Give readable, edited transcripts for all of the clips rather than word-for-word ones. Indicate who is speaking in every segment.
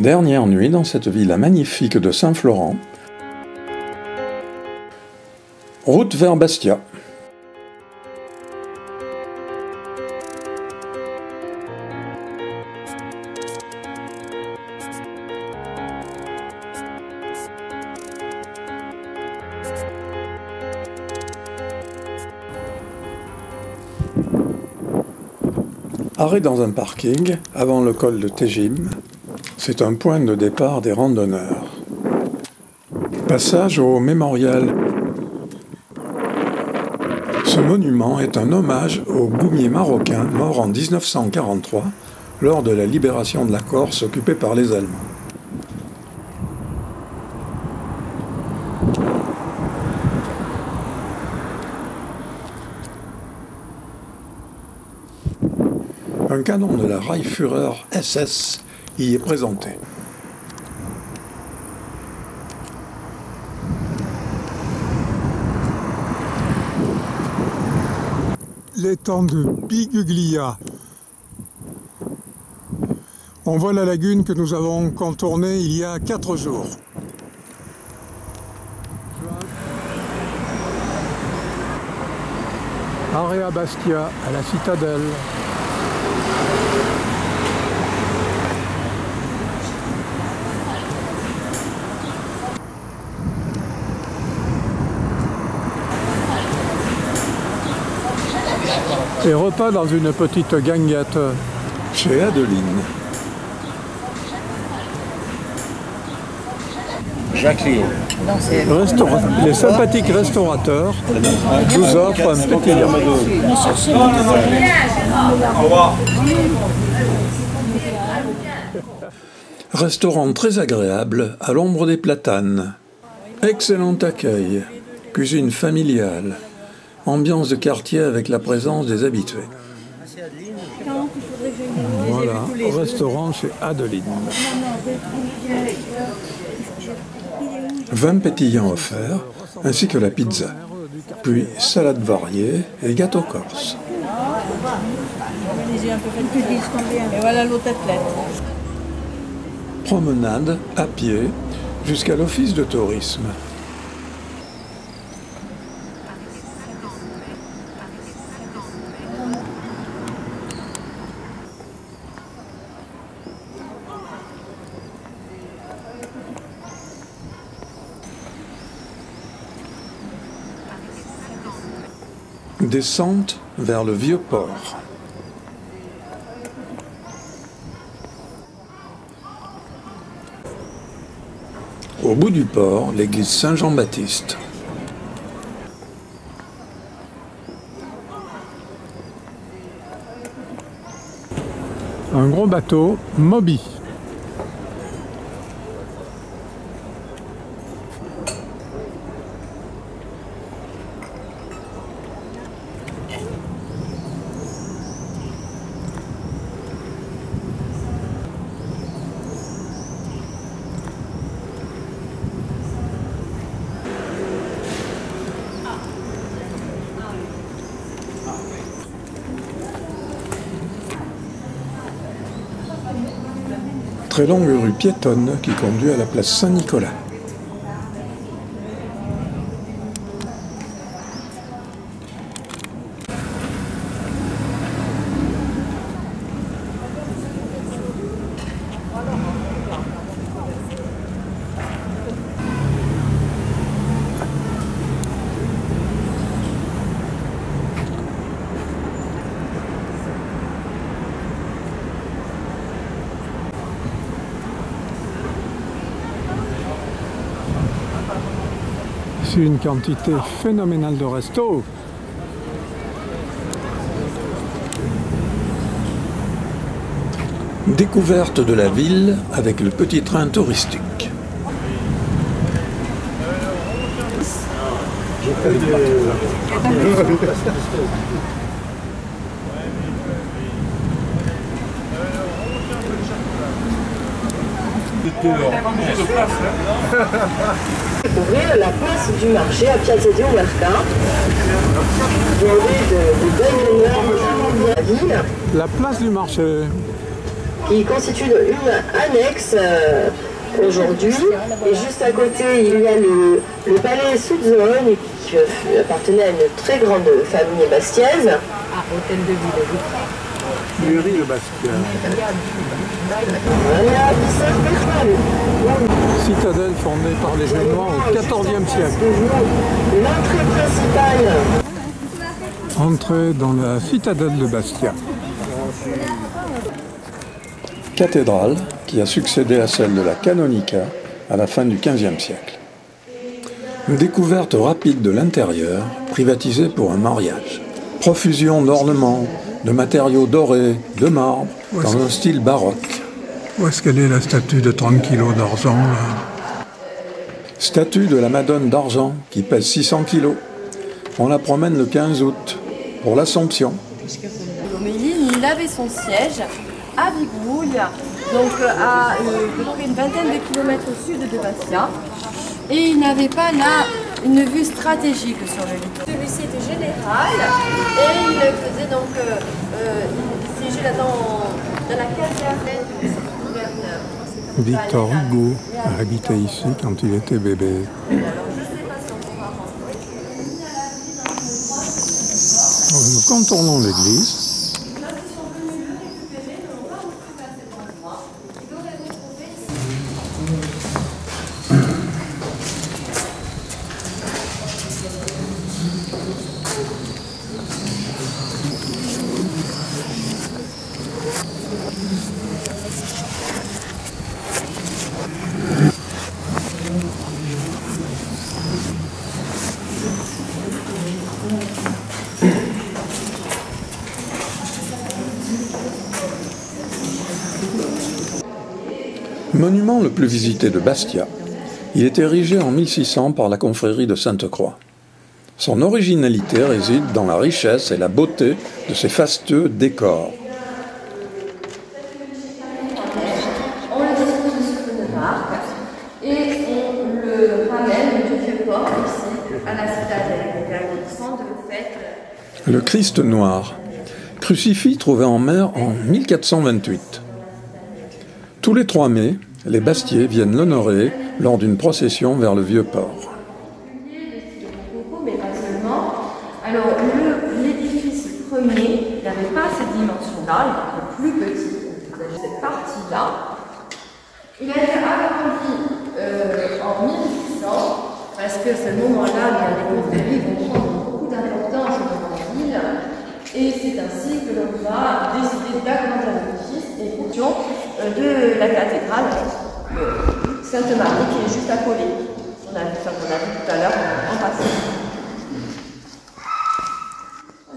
Speaker 1: Dernière nuit dans cette villa magnifique de Saint-Florent. Route vers Bastia. Arrêt dans un parking, avant le col de Tégim, c'est un point de départ des randonneurs. Passage au mémorial. Ce monument est un hommage aux goumiers marocains morts en 1943 lors de la libération de la Corse occupée par les Allemands. Un canon de la Reichsführer SS y est présenté.
Speaker 2: L'étang de Biguglia. On voit la lagune que nous avons contournée il y a 4 jours. Arrêt à Bastia, à la citadelle. Et repas dans une petite ganguette.
Speaker 1: Chez Adeline.
Speaker 3: Jacqueline.
Speaker 2: Les sympathiques restaurateurs nous offrent un pétillant.
Speaker 1: Restaurant très agréable à l'ombre des platanes. Excellent accueil. Cuisine familiale. Ambiance de quartier avec la présence des habitués.
Speaker 2: Voilà, au restaurant chez Adeline.
Speaker 1: 20 pétillants offerts, ainsi que la pizza. Puis salade variée et gâteau corse.
Speaker 4: Et voilà l'autre athlète.
Speaker 1: Promenade à pied jusqu'à l'office de tourisme. Descente vers le vieux port. Au bout du port, l'église Saint-Jean-Baptiste.
Speaker 2: Un gros bateau, Moby.
Speaker 1: Très longue rue piétonne qui conduit à la place Saint-Nicolas.
Speaker 2: C'est une quantité phénoménale de restos.
Speaker 1: Découverte de la ville avec le petit train touristique.
Speaker 5: Découvrir la place du marché à Piazza di Omerta. Il y avait de belles lumières de la ville.
Speaker 2: La place du marché.
Speaker 5: qui constitue une annexe aujourd'hui. Et juste à côté, il y a le palais Soudzogne qui appartenait à une très grande famille bastiaise.
Speaker 4: Hôtel de ville, oui.
Speaker 2: Mairie de Bastia.
Speaker 5: Voilà,
Speaker 2: Citadelle fondée par les Génois au XIVe siècle.
Speaker 5: l'entrée principale.
Speaker 2: Entrée dans la citadelle de Bastia.
Speaker 1: Cathédrale qui a succédé à celle de la Canonica à la fin du XVe siècle. Découverte rapide de l'intérieur, privatisé pour un mariage. Profusion d'ornements, de matériaux dorés, de marbre, dans un style baroque.
Speaker 2: Où est-ce qu'elle est la statue de 30 kilos d'argent là?
Speaker 1: Statue de la Madone d'argent qui pèse 600 kilos. On la promène le 15 août pour l'Assomption.
Speaker 3: Lomélie, il avait son siège à Vigouille, donc à peu près une vingtaine de kilomètres au sud de Bastia. Et il n'avait pas là une vue stratégique sur le littoral. Celui-ci était général et il faisait donc, il siégeait là dans la caserne du gouverneur.
Speaker 2: Victor Hugo a habité ici quand il était bébé. Nous contournons l'église.
Speaker 1: Monument le plus visité de Bastia, il est érigé en 1600 par la confrérie de Sainte-Croix. Son originalité réside dans la richesse et la beauté de ses fastueux décors.
Speaker 3: On le dispose sur une marque et on le ramène du Vieux-Port ici à la citadelle. Donc Alexandre le fait.
Speaker 1: Le Christ noir, crucifix trouvé en mer en 1428. Tous les 3 mai, les Bastiais viennent l'honorer lors d'une procession vers le Vieux-Port.
Speaker 3: Mais pas seulement. Alors l'édifice premier n'avait pas cette dimension-là, il était plus petit. Cette partie-là, il a été agrandi en 1800 parce que à ce moment-là, les confréries vont prendre beaucoup d'importance dans la ville et c'est ainsi que l'on va décider d'agrandir l'édifice et fonction de la cathédrale Sainte-Marie qui est juste à côté. On a vu ça qu'on a vu tout à l'heure en passant.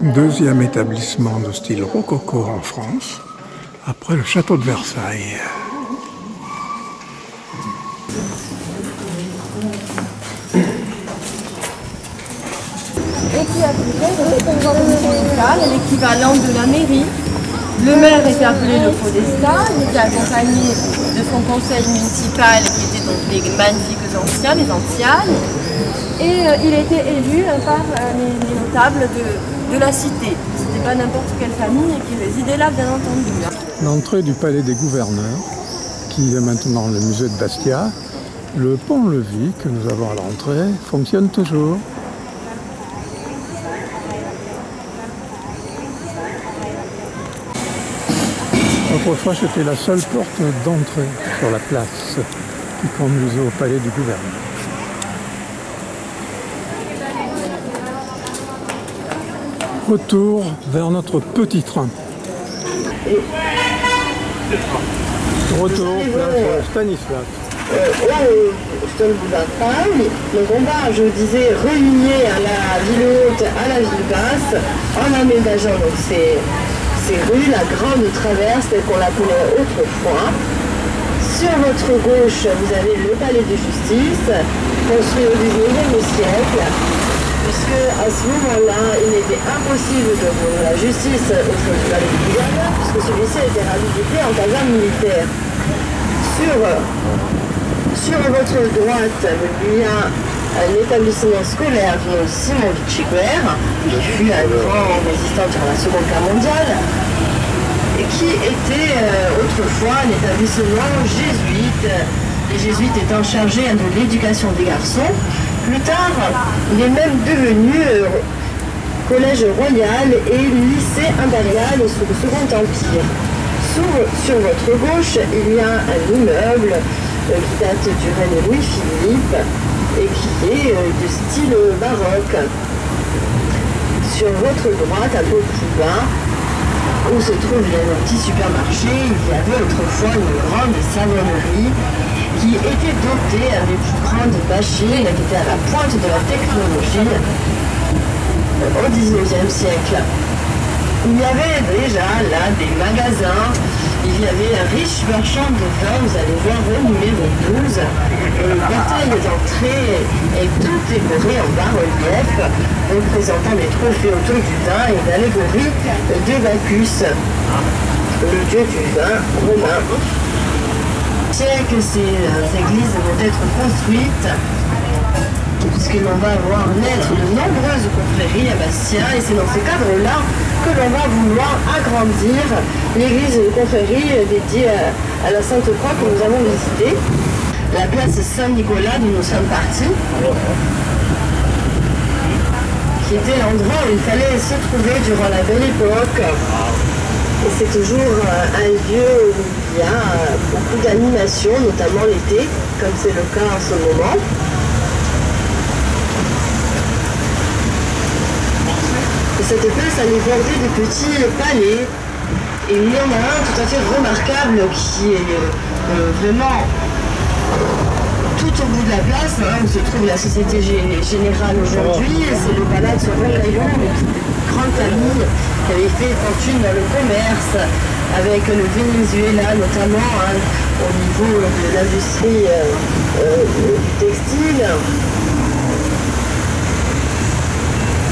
Speaker 2: Deuxième établissement de style rococo en France, après le château de Versailles.
Speaker 3: Et qui a le président municipal, l'équivalent de la mairie. Le maire était appelé le podestat, il était accompagné de son conseil municipal qui était donc les magnifiques anciens, les anciennes. Et il était élu par les notables de la cité. C'était pas n'importe quelle famille qui résidait là, bien entendu.
Speaker 2: L'entrée du palais des gouverneurs, qui est maintenant le musée de Bastia, le pont-levis que nous avons à l'entrée fonctionne toujours. Autrefois, c'était la seule porte d'entrée sur la place qui conduisait au palais du gouverneur. Retour vers notre petit train. Retour place Stanislas.
Speaker 5: Là, je donne vous un train. Donc on va, je disais, relier à la ville haute, à la ville basse, en aménageant donc ces rues, la grande traverse telle qu'on l'appelait autrefois. Sur votre gauche, vous avez le palais de justice, construit au XIXe siècle, puisque à ce moment-là, il était impossible de rendre la justice au sein du palais du gouverneur, puisque celui-ci a été réhabilité en caserne militaire. Sur votre droite, il y a un établissement scolaire Simon Vichibert, qui fut un grand résistant durant la Seconde Guerre mondiale, et qui était autrefois un établissement jésuite, les jésuites étant chargés de l'éducation des garçons. Plus tard, il est même devenu collège royal et lycée impérial sous le Second Empire. Sur votre gauche, il y a un immeuble qui date du règne de Louis-Philippe et qui est de style baroque. Sur votre droite, un peu plus bas, où se trouve un petit supermarché, il y avait autrefois une grande savonnerie qui était dotée des plus grandes machines, qui étaient à la pointe de la technologie au XIXe siècle. Il y avait déjà là des magasins, il y avait un riche marchand de vin, vous allez voir au numéro 12, une bataille d'entrée et tout décoré en bas-relief, représentant des trophées autour du vin et l'allégorie de Bacchus, le dieu du vin romain. Que ces églises vont être construites, puisque l'on va voir naître de nombreuses confréries à Bastia, et c'est dans ce cadre-là que l'on va vouloir agrandir l'église de confrérie dédiée à la Sainte Croix que nous avons visitée, la place Saint-Nicolas d'où nous sommes partis, qui était l'endroit où il fallait se trouver durant la belle époque. Et c'est toujours un lieu où il y a beaucoup d'animation, notamment l'été, comme c'est le cas en ce moment. Et cette place, elle est bordée de petits palais. Et il y en a un tout à fait remarquable qui est vraiment tout au bout de la place, où se trouve la Société Générale aujourd'hui. C'est le palais de Roncaillon, une grande famille qui avait fait fortune dans le commerce avec le Venezuela notamment, au niveau de l'industrie du textile,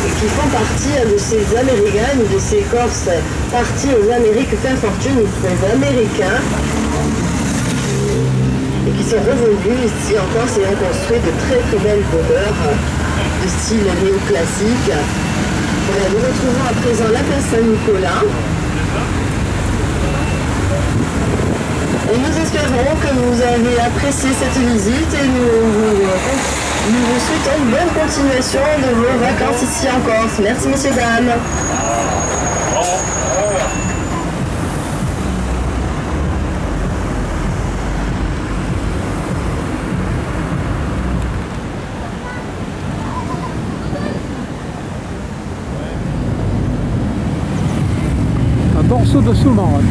Speaker 5: et qui font partie de ces Américains ou de ces Corses partis aux Amériques faire fortune, les Américains, et qui sont revenus ici en Corse et ont construit de très très belles demeures de style néoclassique. Voilà, nous retrouvons à présent la place Saint-Nicolas. Et nous espérons que vous avez apprécié cette visite et nous vous souhaitons une bonne continuation de vos vacances ici en Corse. Merci messieurs, dames.
Speaker 2: Morceau de sous-marin.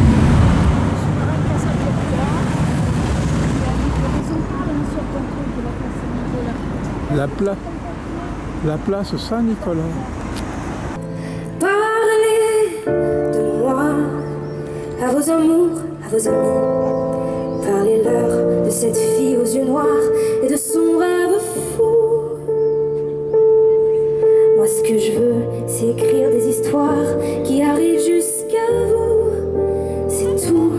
Speaker 2: La place Saint-Nicolas.
Speaker 6: Parlez de moi à vos amours, à vos amis. Parlez-leur de cette fille aux yeux noirs et de son rêve fou. Moi, ce que je veux, c'est écrire des histoires qui arrivent jusqu'à vous. C'est tout.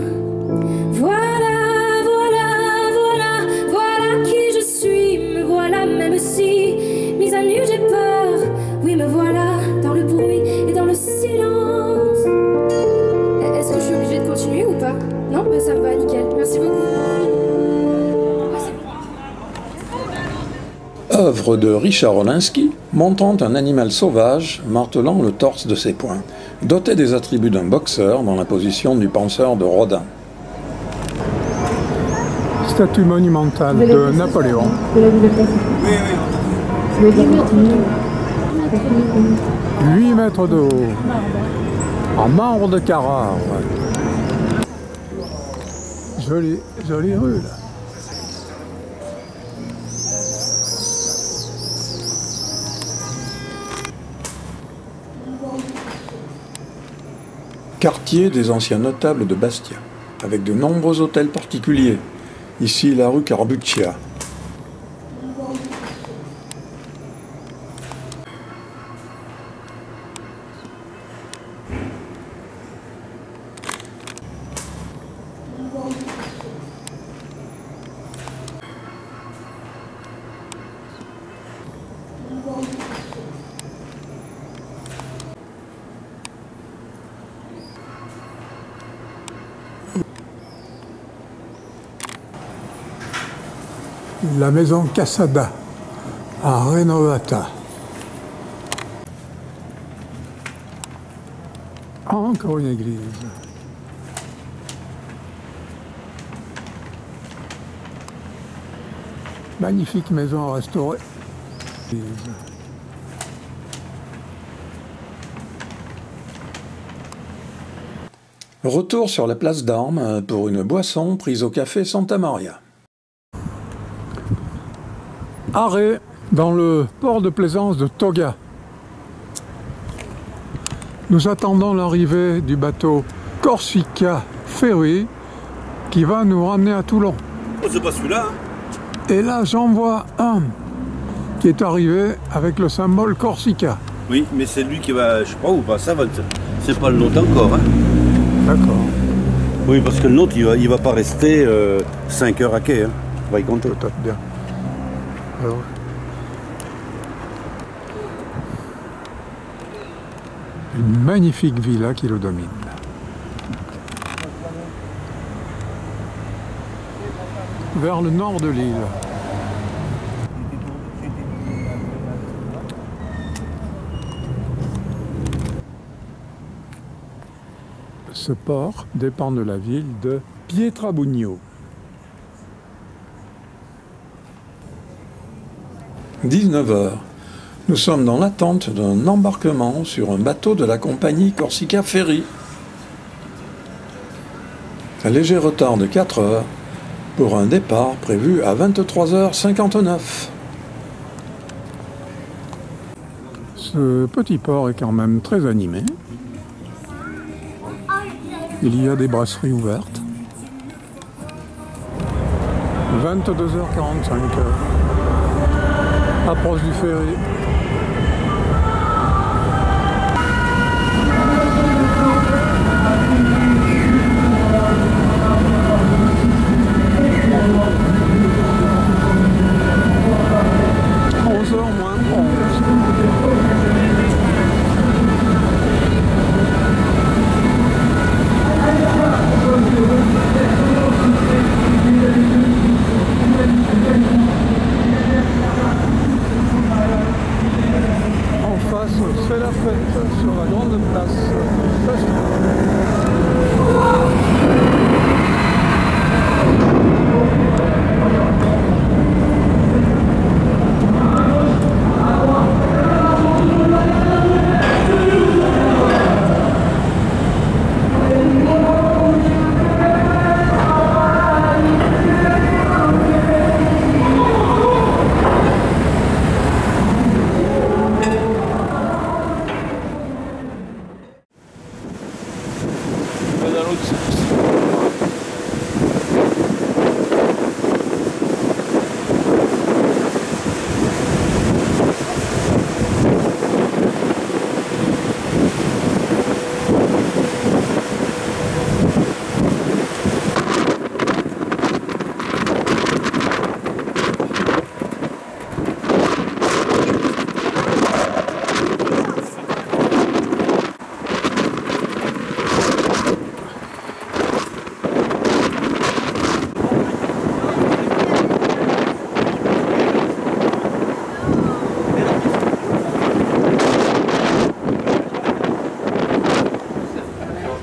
Speaker 6: Voilà, voilà, voilà, voilà qui je suis. Me voilà, même si mise à nu j'ai peur. Oui, me voilà dans le bruit et dans le silence. Est-ce que je suis obligée de continuer ou pas? Non, mais ça me va, nickel. Merci beaucoup.
Speaker 1: Œuvre de Richard Olinsky, montrant un animal sauvage martelant le torse de ses poings, doté des attributs d'un boxeur dans la position du penseur de Rodin.
Speaker 2: Statue monumentale de Napoléon. 8 mètres de haut, en marbre de Carrare. Jolie rue là.
Speaker 1: Quartier des anciens notables de Bastia, avec de nombreux hôtels particuliers. Ici la rue Carbuccia.
Speaker 2: la maison Casada à Renovata. Encore une église. Magnifique maison restaurée.
Speaker 1: Retour sur la place d'Armes pour une boisson prise au café Santa Maria.
Speaker 2: Arrêt dans le port de plaisance de Toga. Nous attendons l'arrivée du bateau Corsica Ferry qui va nous ramener à Toulon.
Speaker 7: Oh, c'est pas celui-là, hein.
Speaker 2: Et là, j'en vois un qui est arrivé avec le symbole Corsica.
Speaker 7: Oui, mais c'est lui qui va, je sais pas où, bah, ça va, c'est pas le nôtre encore, hein.
Speaker 2: D'accord.
Speaker 7: Oui, parce que le nôtre, il va pas rester 5 heures à quai, hein. On va y compter.
Speaker 2: Peut-être bien. Alors, une magnifique villa qui le domine. Vers le nord de l'île. Ce port dépend de la ville de Pietrabugno.
Speaker 1: 19h. Nous sommes dans l'attente d'un embarquement sur un bateau de la compagnie Corsica Ferry. Un léger retard de 4 heures pour un départ prévu à 23h59.
Speaker 2: Ce petit port est quand même très animé. Il y a des brasseries ouvertes. 22h45. Approche du ferry. C'est la fête sur la grande place.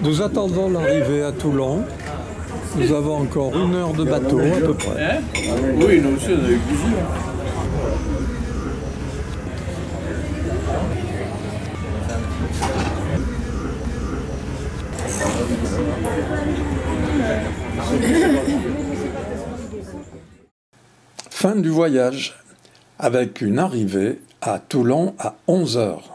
Speaker 2: Nous attendons l'arrivée à Toulon. Nous avons encore 1 heure de bateau à peu près.
Speaker 8: Oui, nous aussi, on a eu plaisir.
Speaker 1: Fin du voyage, avec une arrivée à Toulon à 11h.